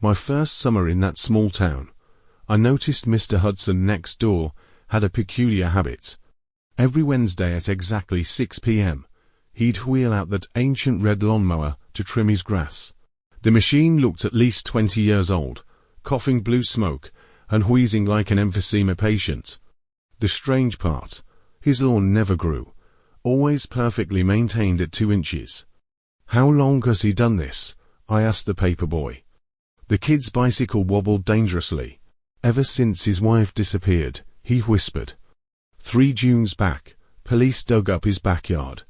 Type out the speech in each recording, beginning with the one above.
My first summer in that small town, I noticed Mr. Hudson next door had a peculiar habit. Every Wednesday at exactly 6 p.m., he'd wheel out that ancient red lawnmower to trim his grass. The machine looked at least 20 years old, coughing blue smoke and wheezing like an emphysema patient. The strange part, his lawn never grew, always perfectly maintained at 2 inches. "How long has he done this?" I asked the paper boy. The kid's bicycle wobbled dangerously. "Ever since his wife disappeared," he whispered. 3 Junes back, police dug up his backyard.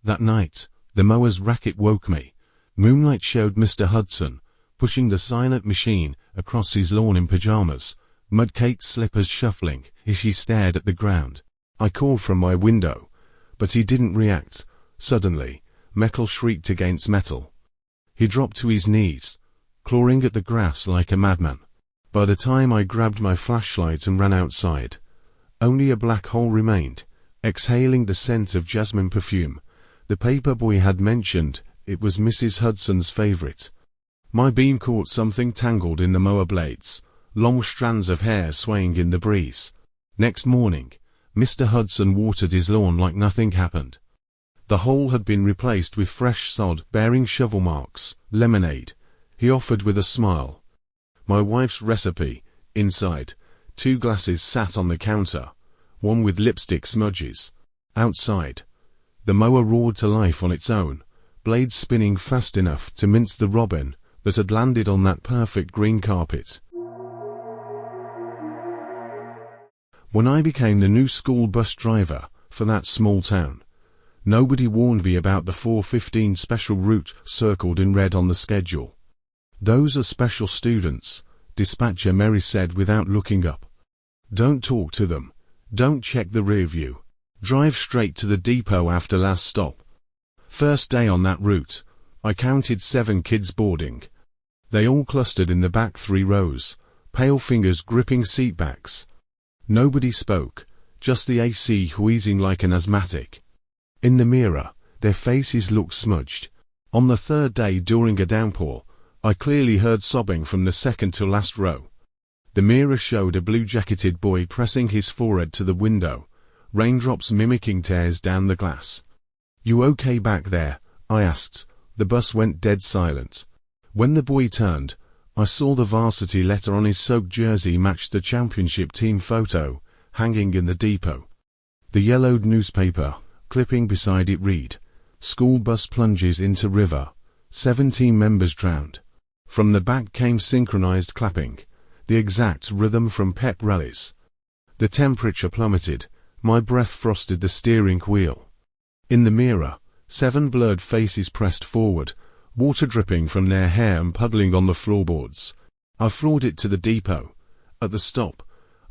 That night, the mower's racket woke me. Moonlight showed Mr. Hudson pushing the silent machine across his lawn in pajamas, mud-caked slippers shuffling as he stared at the ground. I called from my window, but he didn't react. Suddenly, metal shrieked against metal. He dropped to his knees, clawing at the grass like a madman. By the time I grabbed my flashlight and ran outside, only a black hole remained, exhaling the scent of jasmine perfume. The paper boy had mentioned it was Mrs. Hudson's favorite. My beam caught something tangled in the mower blades, long strands of hair swaying in the breeze. Next morning, Mr. Hudson watered his lawn like nothing happened. The hole had been replaced with fresh sod bearing shovel marks. "Lemonade," he offered with a smile. My wife's recipe, inside, 2 glasses sat on the counter, one with lipstick smudges. Outside, the mower roared to life on its own, blades spinning fast enough to mince the robin that had landed on that perfect green carpet. When I became the new school bus driver for that small town, nobody warned me about the 4:15 special route circled in red on the schedule. "Those are special students," dispatcher Mary said without looking up. "Don't talk to them. Don't check the rear view. Drive straight to the depot after last stop." First day on that route, I counted 7 kids boarding. They all clustered in the back 3 rows, pale fingers gripping seat backs. Nobody spoke, just the AC wheezing like an asthmatic. In the mirror, their faces looked smudged. On the 3rd day during a downpour, I clearly heard sobbing from the second to last row. The mirror showed a blue-jacketed boy pressing his forehead to the window, raindrops mimicking tears down the glass. "You okay back there?" I asked. The bus went dead silent. When the boy turned, I saw the varsity letter on his soaked jersey matched the championship team photo, hanging in the depot. The yellowed newspaper, clipping beside it read, "School bus plunges into river. 17 members drowned." From the back came synchronized clapping, the exact rhythm from pep rallies. The temperature plummeted, my breath frosted the steering wheel. In the mirror, 7 blurred faces pressed forward, water dripping from their hair and puddling on the floorboards. I floored it to the depot. At the stop,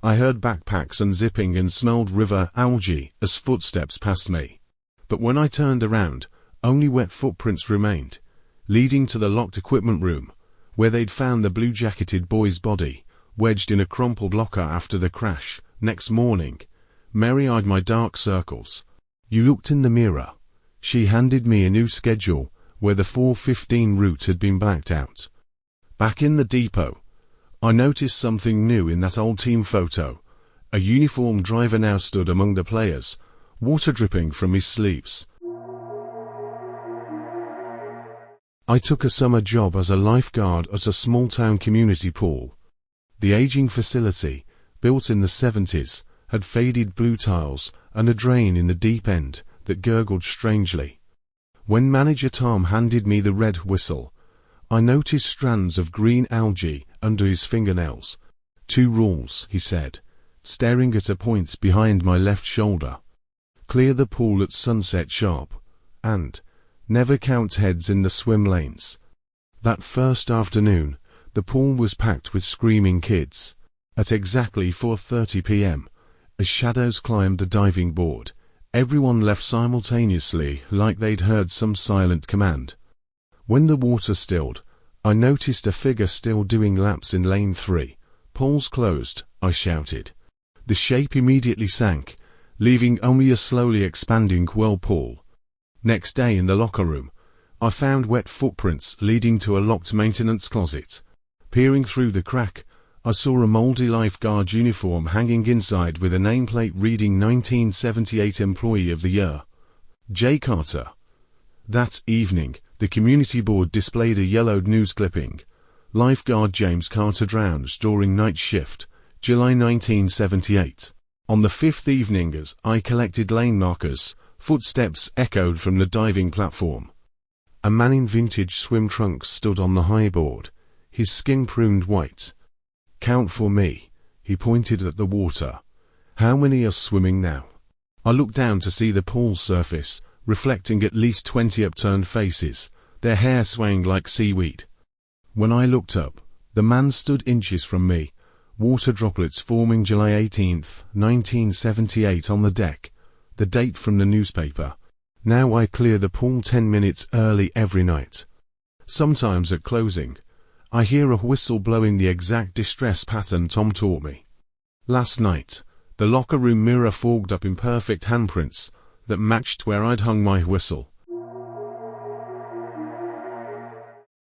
I heard backpacks unzipping and smelled river algae as footsteps passed me. But when I turned around, only wet footprints remained, leading to the locked equipment room, where they'd found the blue-jacketed boy's body, wedged in a crumpled locker after the crash. Next morning, Mary eyed my dark circles. "You looked in the mirror." She handed me a new schedule, where the 4:15 route had been blacked out. Back in the depot, I noticed something new in that old team photo. A uniformed driver now stood among the players, water dripping from his sleeves. I took a summer job as a lifeguard at a small-town community pool. The aging facility, built in the 70s, had faded blue tiles and a drain in the deep end that gurgled strangely. When manager Tom handed me the red whistle, I noticed strands of green algae under his fingernails. "2 rules," he said, staring at a point behind my left shoulder. "Clear the pool at sunset sharp, and never count heads in the swim lanes." That first afternoon, the pool was packed with screaming kids. At exactly 4:30 p.m., as shadows climbed the diving board, everyone left simultaneously like they'd heard some silent command. When the water stilled, I noticed a figure still doing laps in lane 3. "Pool's closed," I shouted. The shape immediately sank, leaving only a slowly expanding whirlpool. Next day in the locker room, I found wet footprints leading to a locked maintenance closet. Peering through the crack, I saw a mouldy lifeguard uniform hanging inside with a nameplate reading 1978 Employee of the Year, Jay Carter. That evening, the community board displayed a yellowed news clipping. Lifeguard James Carter drowns during night shift, July 1978. On the fifth evening, as I collected lane markers, footsteps echoed from the diving platform. A man in vintage swim trunks stood on the high board, his skin pruned white. "Count for me," he pointed at the water. "How many are swimming now?" I looked down to see the pool's surface, reflecting at least 20 upturned faces, their hair swaying like seaweed. When I looked up, the man stood inches from me, water droplets forming July 18th, 1978 on the deck, the date from the newspaper. Now I clear the pool 10 minutes early every night. Sometimes at closing, I hear a whistle blowing the exact distress pattern Tom taught me. Last night, the locker room mirror fogged up imperfect handprints that matched where I'd hung my whistle.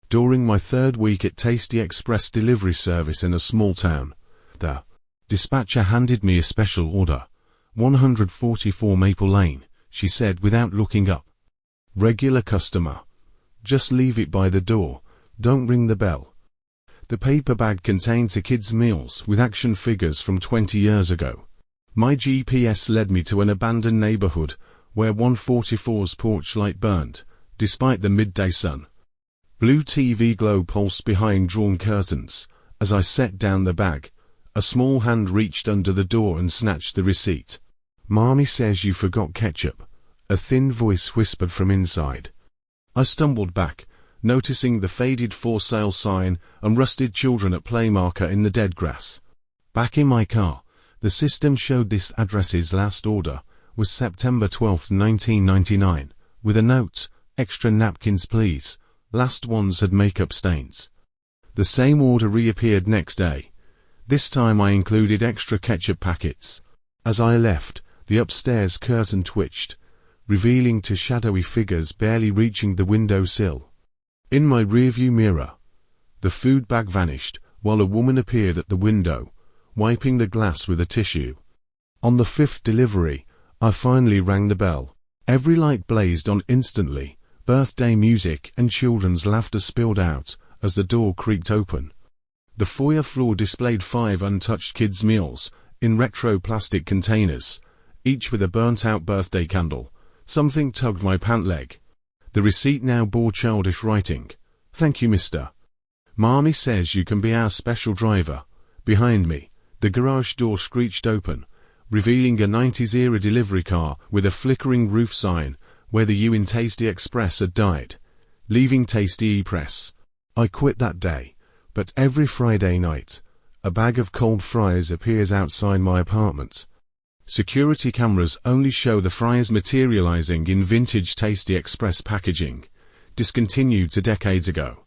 During my third week at Tasty Express delivery service in a small town, the dispatcher handed me a special order. 144 Maple Lane, she said without looking up. "Regular customer. Just leave it by the door, don't ring the bell." The paper bag contained the kids' meals with action figures from 20 years ago. My GPS led me to an abandoned neighborhood where 144's porch light burned, despite the midday sun. Blue TV glow pulsed behind drawn curtains. As I set down the bag, a small hand reached under the door and snatched the receipt. "Mommy says you forgot ketchup," a thin voice whispered from inside. I stumbled back, noticing the faded for sale sign and rusted children at play marker in the dead grass. Back in my car, the system showed this address's last order was September 12, 1999, with a note, "Extra napkins please, last ones had makeup stains." The same order reappeared next day. This time I included extra ketchup packets. As I left, the upstairs curtain twitched, revealing two shadowy figures barely reaching the window sill. In my rearview mirror, the food bag vanished, while a woman appeared at the window, wiping the glass with a tissue. On the fifth delivery, I finally rang the bell. Every light blazed on instantly. Birthday music and children's laughter spilled out as the door creaked open. The foyer floor displayed 5 untouched kids' meals in retro plastic containers, each with a burnt-out birthday candle. Something tugged my pant leg. The receipt now bore childish writing. "Thank you, mister. Mommy says you can be our special driver." Behind me, the garage door screeched open, revealing a 90s-era delivery car with a flickering roof sign where the U in Tasty Express had died, leaving Tasty E-Press. I quit that day, but every Friday night, a bag of cold fries appears outside my apartment. Security cameras only show the fries materializing in vintage Tasty Express packaging, discontinued 2 decades ago.